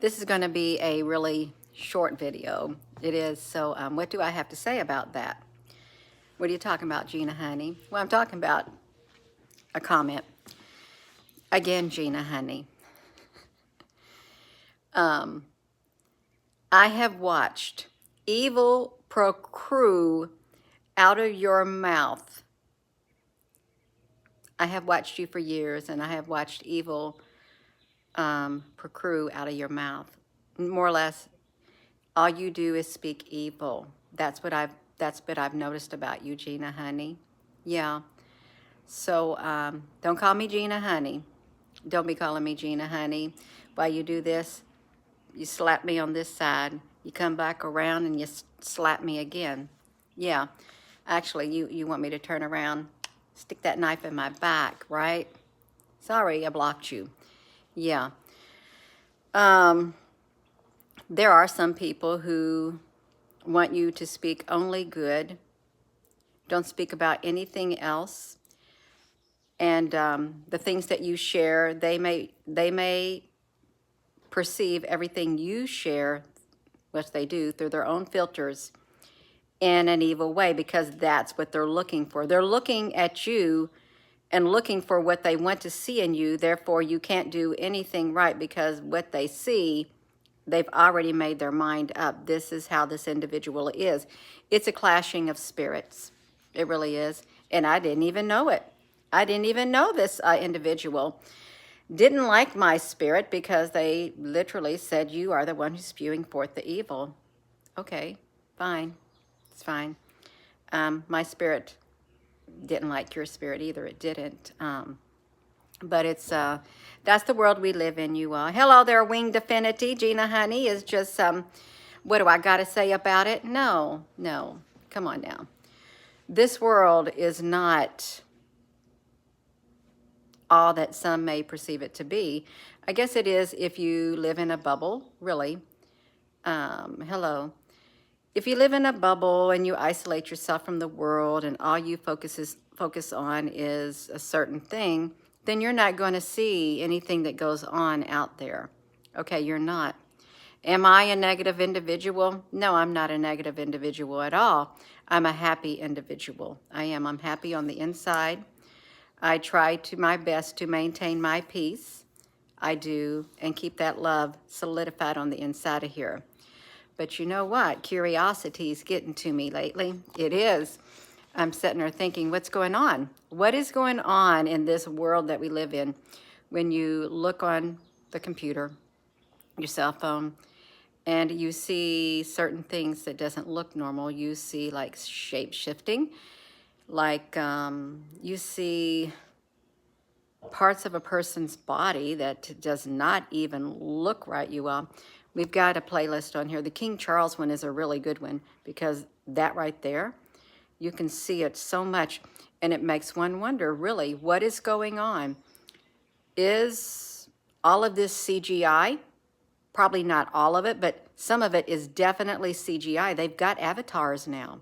This is going to be a really short video. It is. So what do I have to say about that? What are you talking about, Gina Honey? Well, I'm talking about a comment. Again, Gina Honey. I have watched evil procrew out of your mouth. I have watched you for years, and I have watched evil procrew out of your mouth. More or less, all you do is speak evil. That's what I've noticed about you, Gina Honey. Yeah. So don't call me Gina Honey. Don't be calling me Gina Honey. While you do this, you slap me on this side. You come back around and you slap me again. Yeah. Actually, you want me to turn around, stick that knife in my back, right? Sorry, I blocked you. Yeah. There are some people who want you to speak only good. Don't speak about anything else. And the things that you share, they may perceive everything you share, which they do, through their own filters in an evil way, because that's what they're looking for. They're looking at you and looking for what they want to see in you. Therefore, you can't do anything right, because what they see, they've already made their mind up. This is how this individual is. It's a clashing of spirits. It really is. And I didn't even know it. I didn't even know this individual didn't like my spirit, because they literally said, you are the one who's spewing forth the evil. Okay, fine. It's fine. My spirit didn't like your spirit either. It didn't. But it's that's the world we live in, you all. Hello there, Winged Affinity. Gina Honey is just what do I got to say about it? No. Come on now. This world is not all that some may perceive it to be. I guess it is if you live in a bubble, really. Hello. If you live in a bubble and you isolate yourself from the world and all you focus on is a certain thing, then you're not going to see anything that goes on out there. Okay, you're not. Am I a negative individual? No, I'm not a negative individual at all. I'm a happy individual. I am. I'm happy on the inside. I try to my best to maintain my peace. I do, and keep that love solidified on the inside of here. But you know what? Curiosity is getting to me lately. It is. I'm sitting there thinking, what's going on? What is going on in this world that we live in? When you look on the computer, your cell phone, and you see certain things that doesn't look normal. You see like shape shifting. Like you see parts of a person's body that does not even look right, you all. We've got a playlist on here. The King Charles one is a really good one, because that right there, you can see it so much, and it makes one wonder, really, what is going on? Is all of this CGI? Probably not all of it, but some of it is definitely CGI. They've got avatars now.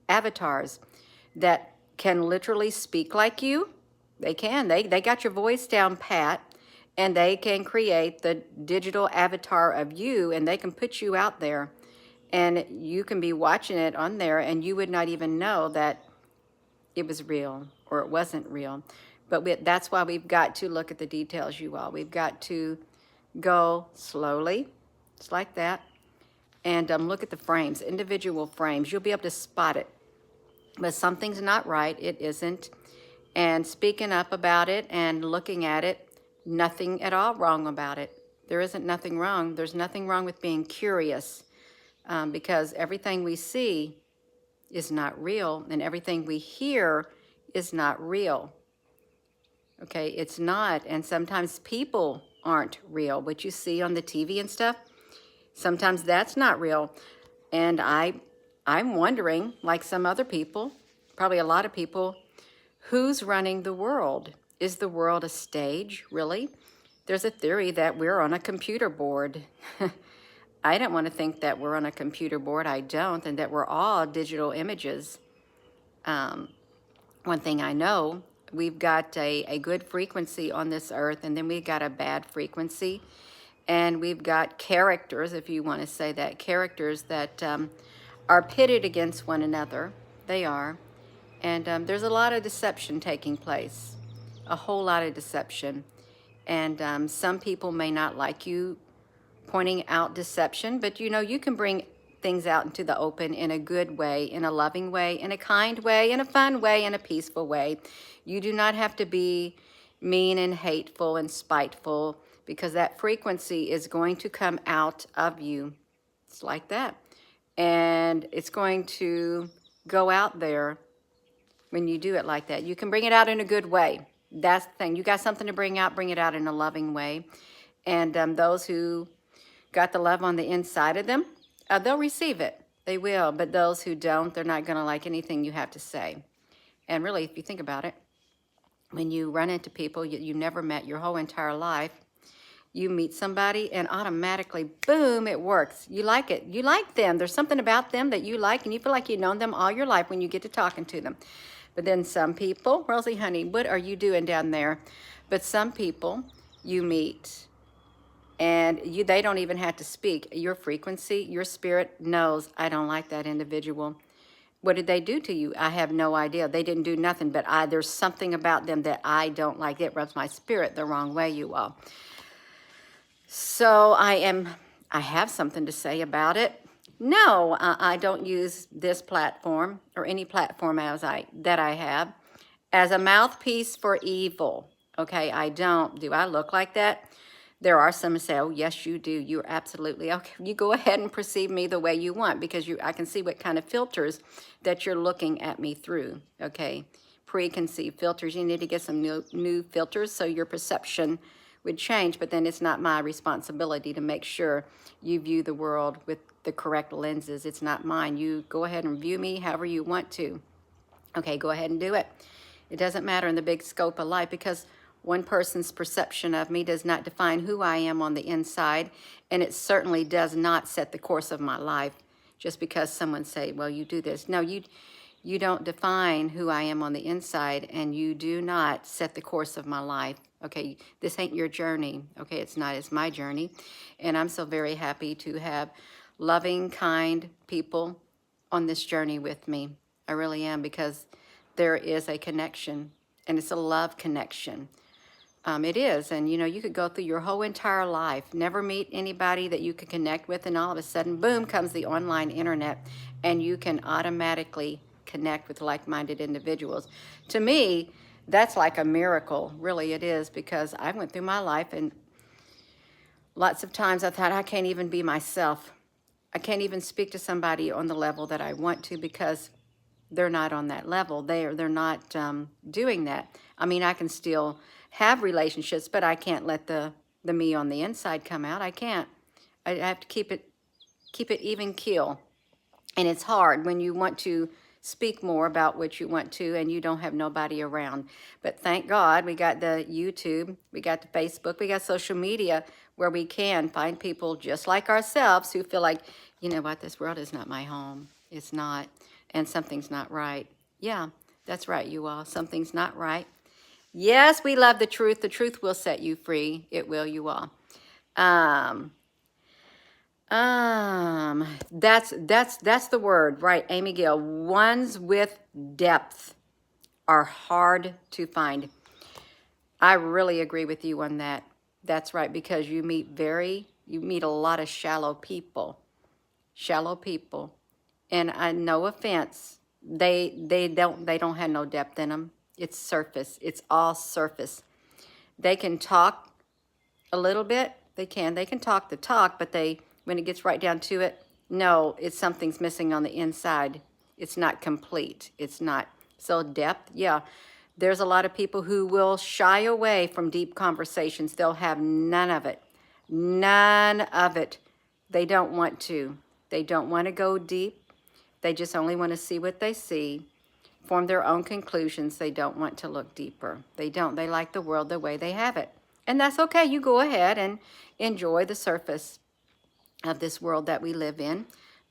Avatars that can literally speak like you. They can. They got your voice down pat, and they can create the digital avatar of you, and they can put you out there, and you can be watching it on there, and you would not even know that it was real or it wasn't real. But that's why we've got to look at the details, you all. We've got to go slowly, just like that, and look at the frames, individual frames. You'll be able to spot it. But something's not right. It isn't. And speaking up about it and looking at it, nothing at all wrong about it. There isn't nothing wrong. There's nothing wrong with being curious, because everything we see is not real, and everything we hear is not real. Okay, it's not. And sometimes people aren't real. What you see on the TV and stuff, sometimes that's not real. And I'm wondering, like some other people, probably a lot of people, who's running the world? Is the world a stage, really? There's a theory that we're on a computer board. I don't want to think that we're on a computer board. I don't, and that we're all digital images. One thing I know, we've got a good frequency on this earth, and then we've got a bad frequency. And we've got characters, if you want to say that, characters that are pitted against one another. They are. And there's a lot of deception taking place, a whole lot of deception. And some people may not like you pointing out deception, but you know, you can bring things out into the open in a good way, in a loving way, in a kind way, in a fun way, in a peaceful way. You do not have to be mean and hateful and spiteful, because that frequency is going to come out of you. It's like that. And it's going to go out there when you do it like that. You can bring it out in a good way. That's the thing. You got something to bring out, bring it out in a loving way. And those who got the love on the inside of them, they'll receive it. They will. But those who don't, they're not going to like anything you have to say. And really, if you think about it, when you run into people you never met your whole entire life, you meet somebody and automatically, boom, it works. You like it. You like them. There's something about them that you like, and you feel like you've known them all your life when you get to talking to them. But then some people, Rosie, honey, what are you doing down there? But some people you meet, and they don't even have to speak. Your frequency, your spirit knows, I don't like that individual. What did they do to you? I have no idea. They didn't do nothing, but there's something about them that I don't like. It rubs my spirit the wrong way, you all. So I have something to say about it. No, I don't use this platform or any platform that I have as a mouthpiece for evil. Okay, I don't. Do I look like that? There are some who say, oh, yes, you do. You're absolutely okay. You go ahead and perceive me the way you want, because I can see what kind of filters that you're looking at me through, okay? Preconceived filters. You need to get some new filters so your perception would change, but then it's not my responsibility to make sure you view the world with the correct lenses. It's not mine. You go ahead and view me however you want to. Okay, go ahead and do it. It doesn't matter in the big scope of life, because one person's perception of me does not define who I am on the inside, and it certainly does not set the course of my life just because someone say, well, you do this. No, you don't define who I am on the inside, and you do not set the course of my life. Okay, this ain't your journey. Okay, it's not. It's my journey. And I'm so very happy to have loving, kind people on this journey with me. I really am, because there is a connection, and it's a love connection. It is, and you know, you could go through your whole entire life, never meet anybody that you could connect with, and all of a sudden, boom, comes the online internet, and you can automatically connect with like-minded individuals. To me, that's like a miracle. Really, it is, because I went through my life, and lots of times I thought, I can't even be myself. I can't even speak to somebody on the level that I want to, because they're not on that level. They're not doing that. I mean, I can still have relationships, but I can't let the me on the inside come out. I can't. I have to keep it even keel. And it's hard when you want to speak more about what you want to and you don't have nobody around. But thank God we got the YouTube, we got the Facebook, we got social media where we can find people just like ourselves who feel like, you know what, this world is not my home. It's not. And something's not right. Yeah, that's right, you all. Something's not right. Yes, we love the truth. The truth will set you free. It will, you all. That's the word, right, Amy Gill. Ones with depth are hard to find. I really agree with you on that. That's right, because you meet a lot of shallow people. And no offense, they don't have no depth in them. It's surface. It's all surface. They can talk a little bit. They can talk the talk, but when it gets right down to it, no, something's missing on the inside. It's not complete. It's not. So depth, yeah. There's a lot of people who will shy away from deep conversations. They'll have none of it. None of it. They don't want to. They don't want to go deep. They just only want to see what they see, form their own conclusions. They don't want to look deeper. They don't. They like the world the way they have it. And that's okay. You go ahead and enjoy the surface of this world that we live in.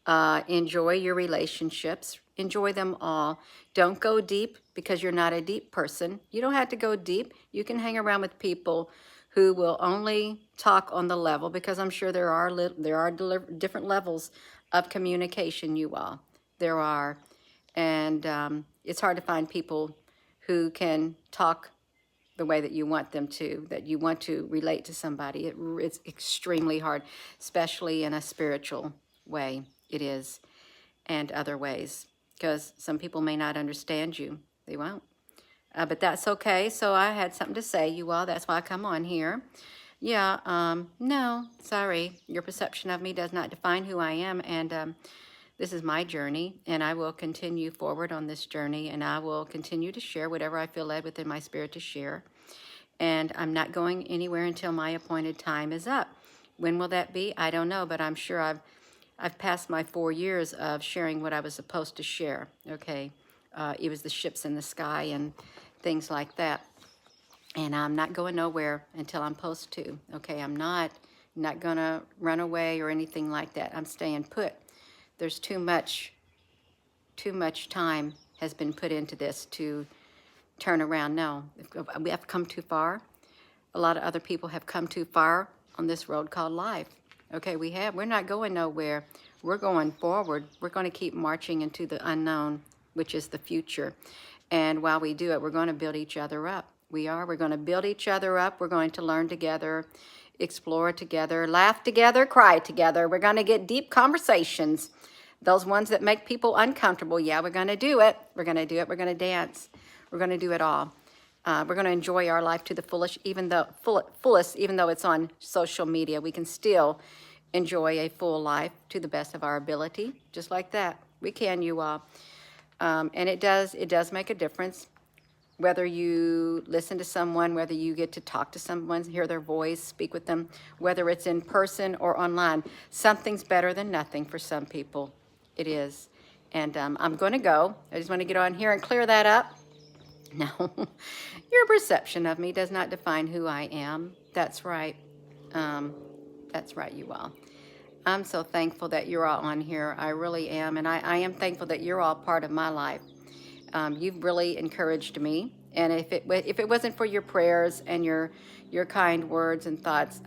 Enjoy your relationships. Enjoy them all. Don't go deep, because you're not a deep person. You don't have to go deep. You can hang around with people who will only talk on the level, because I'm sure there are different levels of communication, you all. There are. And it's hard to find people who can talk the way that you want them to, that you want to relate to somebody. It's extremely hard, especially in a spiritual way. It is, and other ways, because some people may not understand you. They won't. But that's okay. So I had something to say, you all. That's why I come on here. Yeah, no, sorry. Your perception of me does not define who I am. And this is my journey, and I will continue forward on this journey, and I will continue to share whatever I feel led within my spirit to share. And I'm not going anywhere until my appointed time is up. When will that be? I don't know, but I'm sure I've passed my 4 years of sharing what I was supposed to share, okay? It was the ships in the sky and things like that. And I'm not going nowhere until I'm supposed to, okay? I'm not going to run away or anything like that. I'm staying put. There's too much time has been put into this to turn around. No, we have come too far. A lot of other people have come too far on this road called life. Okay, we have. We're not going nowhere. We're going forward. We're going to keep marching into the unknown, which is the future. And while we do it, we're going to build each other up. We are. We're going to build each other up. We're going to learn together, explore together, laugh together, cry together. We're going to get deep conversations. Those ones that make people uncomfortable. Yeah, we're going to do it. We're going to do it. We're going to dance. We're going to do it all. We're going to enjoy our life to the fullest, even though it's on social media. We can still enjoy a full life to the best of our ability, just like that. We can, you all. And it does make a difference, whether you listen to someone, whether you get to talk to someone, hear their voice, speak with them, whether it's in person or online. Something's better than nothing for some people. It is. And I'm going to go. I just want to get on here and clear that up. No, your perception of me does not define who I am. That's right. That's right, you all. I'm so thankful that you're all on here. I really am. And I am thankful that you're all part of my life. You've really encouraged me. And if it wasn't for your prayers and your kind words and thoughts,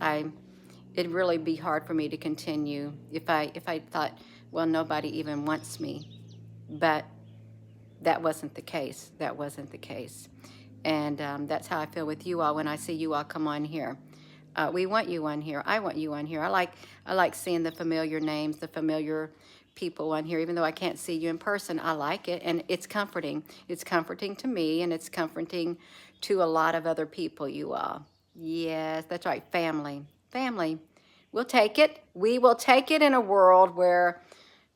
it'd really be hard for me to continue if I thought, well, nobody even wants me. But that wasn't the case. That wasn't the case. And that's how I feel with you all when I see you all come on here. We want you on here. I want you on here. I like seeing the familiar names, the familiar people on here. Even though I can't see you in person, I like it. And it's comforting. It's comforting to me, and it's comforting to a lot of other people, you all. Yes, that's right. Family. Family. We'll take it. We will take it in a world where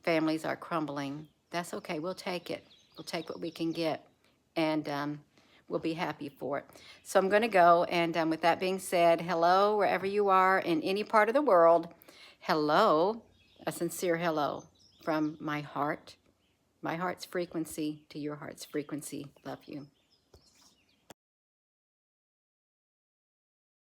families are crumbling. That's okay. We'll take it. We'll take what we can get, and we'll be happy for it. So I'm going to go, and with that being said, hello, wherever you are in any part of the world. Hello, a sincere hello from my heart, my heart's frequency to your heart's frequency. Love you.